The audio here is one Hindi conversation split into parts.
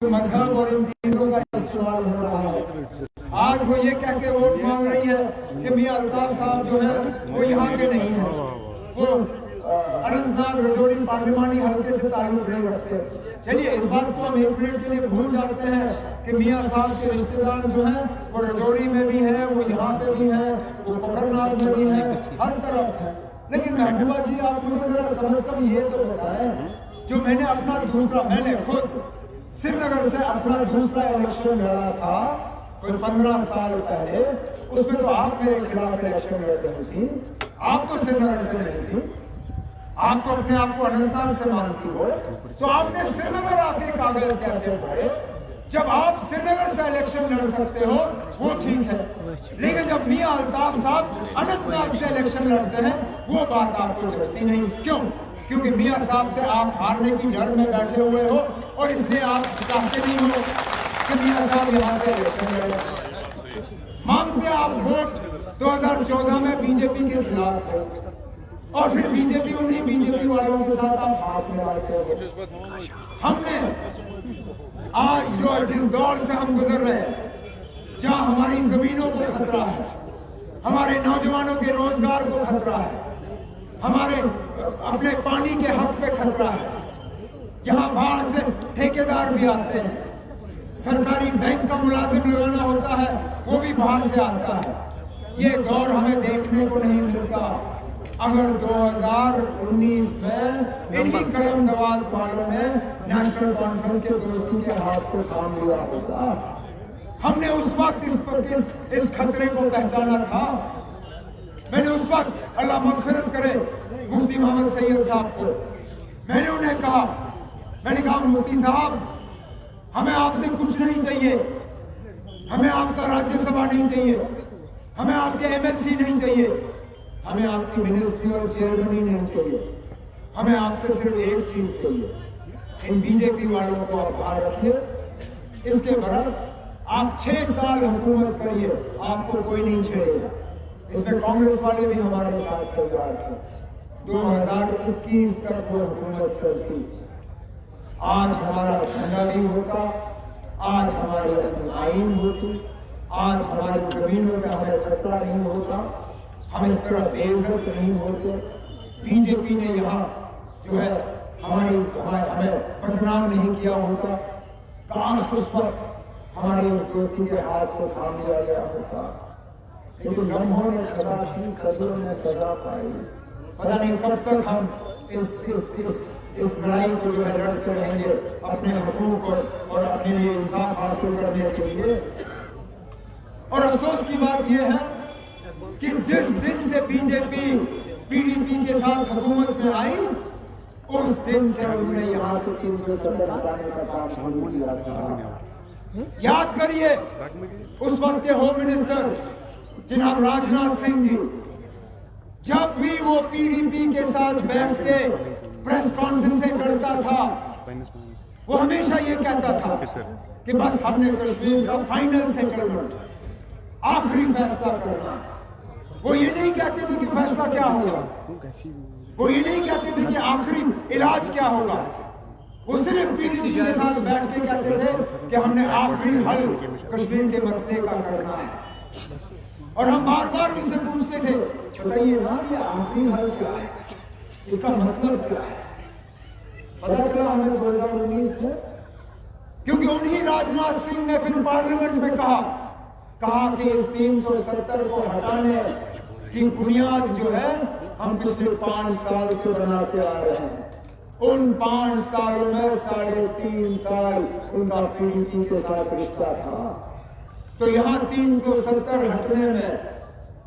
मजहब और इन चीजों का इस्तेमाल हो रहा है। आज वो ये कह के वोट मांग रही है कि मियां अल्ताफ साहब जो है वो यहाँ के नहीं है, वो अनंतनाग रजौरी पार्लिमानी हल्के से ताल्लुक नहीं रखते। चलिए इस बात को हम एक मिनट के लिए भूल जाते हैं कि मियां साहब के रिश्तेदार जो हैं वो रजौरी में भी हैं, वो यहाँ पे भी हैं, वो कोकरनाग में भी हैं, हर तरफ है। लेकिन महबूबा जी आप मुझे जरा कम से कम ये तो बताएं, जो मैंने खुद श्रीनगर से अपना दूसरा इलेक्शन लड़ा था कोई 15 साल पहले, उसमें तो आप मेरे खिलाफ इलेक्शन लड़ते थी। आप तो श्रीनगर से नहीं थी, आप तो अपने आप को अनंतनाग से मानती हो, तो आपने श्रीनगर आके कागज कैसे भरे? जब आप श्रीनगर से इलेक्शन लड़ सकते हो वो ठीक है, लेकिन जब मियां अल्ताफ साहब अनंतनाग से इलेक्शन लड़ते हैं वो बात आपको जचती नहीं। क्यों? क्योंकि मियां साहब से आप हारने की डर में बैठे हुए हो और इसलिए आप चाहते नहीं हो कि मियां साहब यहाँ से इलेक्शन लड़े। मांगते आप वोट 2014 में बीजेपी के खिलाफ हो और फिर बीजेपी उन्हीं बीजेपी वालों के साथ आप हाथ मिलाते हो। हमने आज जो जिस दौर से हम गुजर रहे हैं, जहां हमारी जमीनों को खतरा है, हमारे नौजवानों के रोजगार को खतरा है, हमारे अपने पानी के हक पे खतरा है, यहाँ बाहर से ठेकेदार भी आते हैं, सरकारी बैंक का मुलाजिम लगाना होता है वो भी बाहर से आता है। ये दौर हमें देखने को नहीं मिलता। अगर 2019 में इन्हीं कलम दवात वालों ने नेशनल कॉन्फ्रेंस के दोस्ती के हाथ को थाम लिया होता, हमने उस वक्त इस खतरे को पहचाना था। मैंने उस वक्त, अल्लाह मगफिरत करे, मुफ्ती मोहम्मद सैयद साहब को मैंने उन्हें कहा, मुफ्ती साहब हमें आपसे कुछ नहीं चाहिए, हमें आपका राज्यसभा नहीं चाहिए, हमें आपके एमएलसी नहीं चाहिए, हमें आपकी मिनिस्ट्री और चेयरमैन नहीं चाहिए, हमें आपसे सिर्फ एक चीज चाहिए, इन बीजेपी वालों को आप बाहर रखिए, इसके बरक्स आप 6 साल हुकूमत करिए, आपको कोई नहीं छेड़ेगा। इसमें कांग्रेस वाले भी हमारे साथ तैयार थे। 2021 तक वो हुकूमत चलती, आज हमारा झंडा भी होता, आज हमारी अपनी आइन होती, आज हमारी जमीनों में हमें खतरा नहीं होता, हम इस तरह बेइज्जत नहीं होते। बीजेपी ने यहाँ जो है हमें बदनाम नहीं किया होता। काश उस वक्त हमारी उस दोस्ती के हाथ को थाम लिया गया होता, लेकिन लम्हों ने सजा की, सदियों ने सजा पाई। पता नहीं कब तक हम इस लड़ाई को जो है लड़ते रहेंगे अपने हकूक और अपने लिए इंसाफ हासिल करने के लिए। और अफसोस की बात यह है कि जिस दिन से बीजेपी पीडीपी के साथ हुकूमत में आई, उस दिन से उन्होंने यहाँ से 370 हटाने का काम शुरू किया था। याद करिए उस वक्त के होम मिनिस्टर जनाब राजनाथ सिंह जी, जब भी वो पीडीपी के साथ बैठ के प्रेस कॉन्फ्रेंसें करता था, वो हमेशा ये कहता था कि बस हमने कश्मीर का फाइनल सेटलमेंट, आखिरी फैसला करना। वो ये नहीं कहते थे कि फैसला क्या होगा, वो ये नहीं कहते थे कि आखिरी इलाज क्या होगा, वो सिर्फ पीडीपी के साथ बैठ के कहते थे कि हमने आखिरी हल कश्मीर के मसले का करना है। और हम बार बार उनसे पूछते थे, बताइए ना ये आखिरी हल क्या है, इसका मतलब क्या है? पता चला हमें 2019 में, क्योंकि उन्हीं राजनाथ सिंह ने फिर पार्लियामेंट में कहा कि इस 370 को हटाने की बुनियाद जो है हम पिछले 5 साल से बनाते आ रहे हैं। उन 5 सालों में 3.5 साल उनका पीडीपी के साथ रिश्ता था। तो यहाँ 370 हटने में,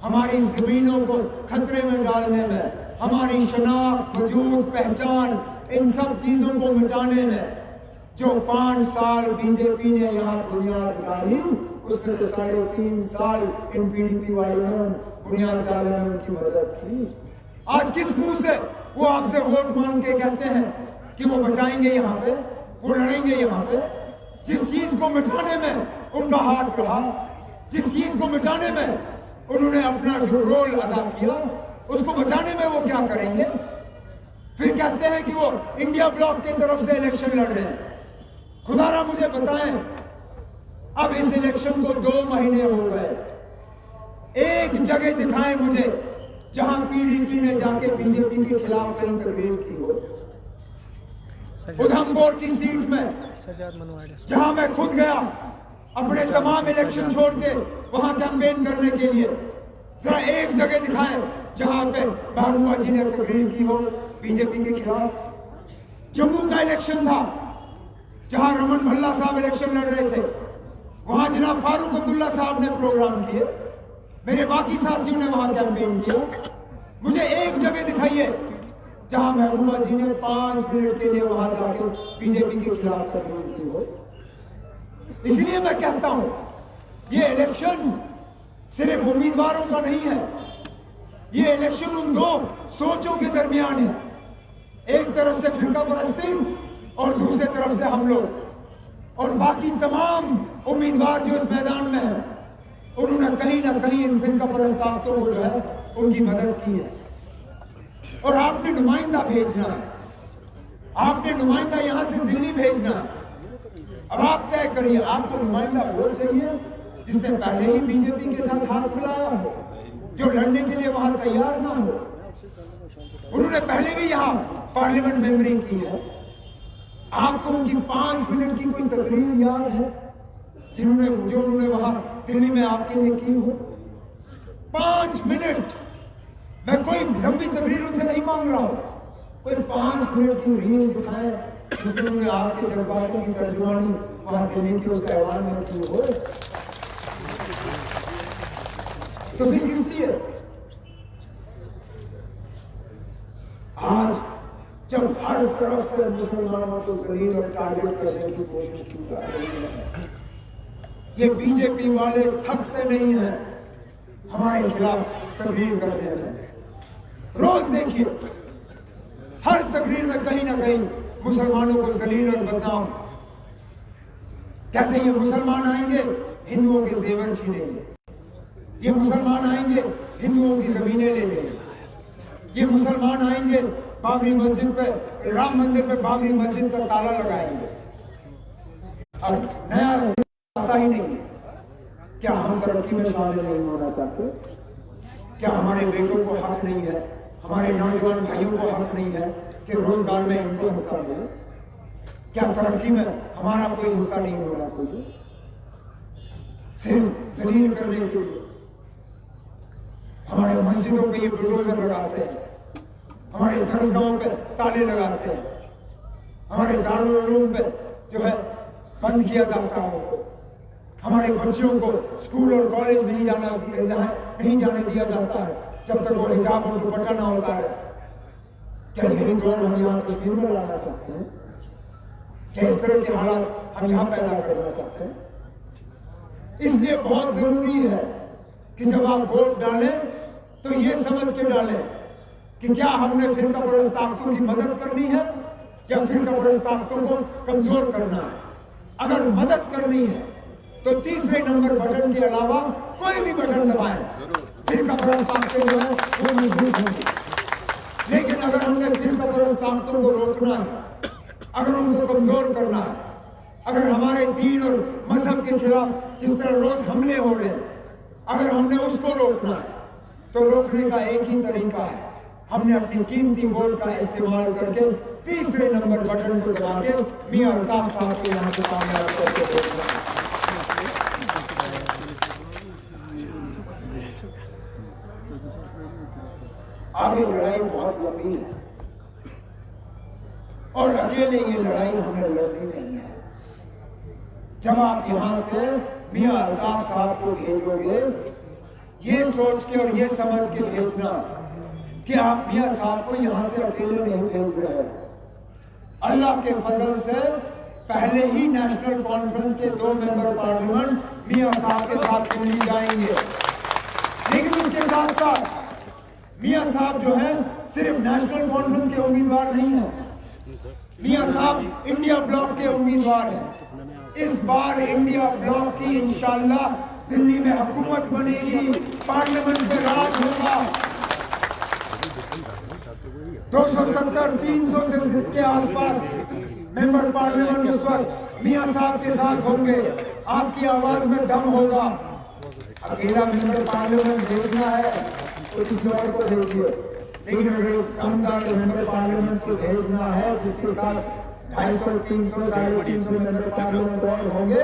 हमारी जमीनों को खतरे में डालने में, हमारी शनाख्त, वजूद, पहचान, इन सब चीजों को मिटाने में जो 5 साल बीजेपी ने यहाँ बुनियाद डाली, उसमें तो 3.5 साल इन पीडीपी वालों ने बुनियाद डालने में उनकी मदद की। आज किस मुंह से वो आपसे वोट मांग के कहते हैं कि वो बचाएंगे यहाँ पे, वो लड़ेंगे यहाँ पे? जिस चीज को मिटाने में उनका हाथ रहा, जिस चीज को मिटाने में उन्होंने अपना जो रोल अदा किया, उसको बचाने में वो क्या करेंगे? फिर कहते हैं कि वो इंडिया ब्लॉक की तरफ से इलेक्शन लड़ रहे हैं। खुदारा मुझे बताएं, अब इस इलेक्शन को 2 महीने हो गए, एक जगह दिखाएं मुझे जहां पीडीपी ने जाके बीजेपी के खिलाफ कहीं तकरीर की हो। उधमपुर की सीट में जहां मैं खुद गया अपने तमाम इलेक्शन छोड़ के वहां कैंपेन करने के लिए, जरा एक जगह दिखाएं जहां पे महबूबा जी ने तकरीर की हो बीजेपी के खिलाफ। जम्मू का इलेक्शन था जहां रमन भल्ला साहब इलेक्शन लड़ रहे थे, वहां जनाब फारूक अब्दुल्ला साहब ने प्रोग्राम किए, मेरे बाकी साथियों ने वहां कैंपेन किया। मुझे एक जगह दिखाइए जहां महबूबा जी ने 5 मिनट के लिए वहां जाके बीजेपी के खिलाफ तकरीर की हो। इसलिए मैं कहता हूं ये इलेक्शन सिर्फ उम्मीदवारों का नहीं है, ये इलेक्शन उन 2 सोचों के दरमियान है, एक तरफ से फिरका परस्ती और दूसरी तरफ से हम लोग। और बाकी तमाम उम्मीदवार जो इस मैदान में है, उन्होंने कहीं ना कहीं इन फिरका परस्त ताकतों को जो है उनकी मदद की है। और आपने नुमाइंदा भेजना है, आपने नुमाइंदा यहां से दिल्ली भेजना है। अब आप तय करिए, आपको नुमाइंदा वो चाहिए जिसने पहले ही बीजेपी के साथ हाथ मिलाया हो, जो लड़ने के लिए वहां तैयार ना हो। उन्होंने पहले भी यहां पार्लियामेंट मेंबरी की है। आपको उनकी 5 मिनट की कोई तकरीर याद है जो उन्होंने वहां दिल्ली में आपके लिए की हो? 5 मिनट। मैं कोई लंबी तकरीर उनसे नहीं मांग रहा हूं, कोई 5 मिनट की रील दिखाएं जिसमें उन्होंने आपके जज्बातों की तर्जुमानी वहां दिल्ली के उस ऐवान में की हो। तो फिर किस लिए आज जब हर तरफ से मुसलमानों को जलील और टारगेट करने की कोशिश की जा रही है, ये बीजेपी वाले थकते नहीं हैं हमारे खिलाफ तकरीर करने में। रोज देखिए हर तकरीर में कहीं ना कहीं मुसलमानों को जलील और बदनाम कहते हैं। ये मुसलमान आएंगे हिंदुओं के जेवर छीनेंगे, ये मुसलमान आएंगे हिंदुओं की जमीनें ले लेंगे, ये मुसलमान आएंगे बाबरी मस्जिद पे, राम मंदिर पे बाबरी मस्जिद का ताला लगाएंगे। अब नया पता ही नहीं। क्या हम तरक्की में शामिल नहीं होना चाहते? क्या हमारे बेटों को हक नहीं है, हमारे नौजवान भाइयों को हक नहीं है कि रोजगार में इनको हिस्सा दे? क्या तरक्की में हमारा कोई हिस्सा नहीं होना चाहिए? सिर्फ जलील करने के लिए हमारे मस्जिदों पे ये बुलडोजर लगाते हैं, हमारे दरगाहों पे ताले लगाते हैं, हमारे दारुल उलूम पे जो है बंद किया जाता है, हमारे बच्चियों को स्कूल और कॉलेज नहीं जाने दिया जाता है जब तक वो हिजाब और दुपट्टा ना होता है। क्या यही दौर हम यहाँ कश्मीर में लाना चाहते हैं? क्या इस तरह के हालात हम यहाँ पैदा करना चाहते हैं? इसलिए बहुत जरूरी है कि जब आप वोट डालें तो ये समझ के डालें कि क्या हमने फिरका परस्त ताकतों की मदद करनी है या फिरका परस्त ताकतों को कमजोर करना है। अगर मदद करनी है तो तीसरे नंबर बटन के अलावा कोई भी बटन दबाएं, फिरका परस्त ताकतें जो है वो मजबूत होंगी। लेकिन अगर हमने फिरका परस्त ताकतों को रोकना है, अगर उनको कमजोर करना है, अगर हमारे दीन और मजहब के खिलाफ जिस तरह रोज हमले हो रहे हैं, अगर हमने उसको रोकना है तो रोकने का एक ही तरीका है, हमने अपनी कीमती वोट का इस्तेमाल करके तीसरे नंबर बटन को दबा के मियां अल्ताफ साहब के यहाँ से कामयाब करके देखना। आगे लड़ाई बहुत लंबी है और अकेले ये लड़ाई हमें लड़नी नहीं है। जब आप यहां से मियां अल्ताफ साहब को भेजोगे, ये सोच के और ये समझ के भेजना कि आप मियां साहब को यहां से अकेले नहीं भेज रहे हैं। अल्लाह के फजल से पहले ही नेशनल कॉन्फ्रेंस के 2 मेंबर पार्लियामेंट मियां साहब के साथ दिल्ली जाएंगे। लेकिन उसके साथ साथ मियां साहब जो है सिर्फ नेशनल कॉन्फ्रेंस के उम्मीदवार नहीं है, मियां साहब इंडिया ब्लॉक के उम्मीदवार हैं। इस बार इंडिया ब्लॉक की इंशाअल्लाह दिल्ली में हुकूमत बनेगी, पार्लियामेंट में राज होगा। 270-300 से के आसपास मेंबर पार्लियामेंट उस वक्त मियां साहब के साथ होंगे, आपकी आवाज में दम होगा। अकेला मेंबर पार्लियामेंट भेजना है तो किसी और को भेजिए, लेकिन अगर दमदार मेंबर पार्लियामेंट को भेजना है जिसके साथ 250, 300, 350 मेंबर पार्लियामेंट और होंगे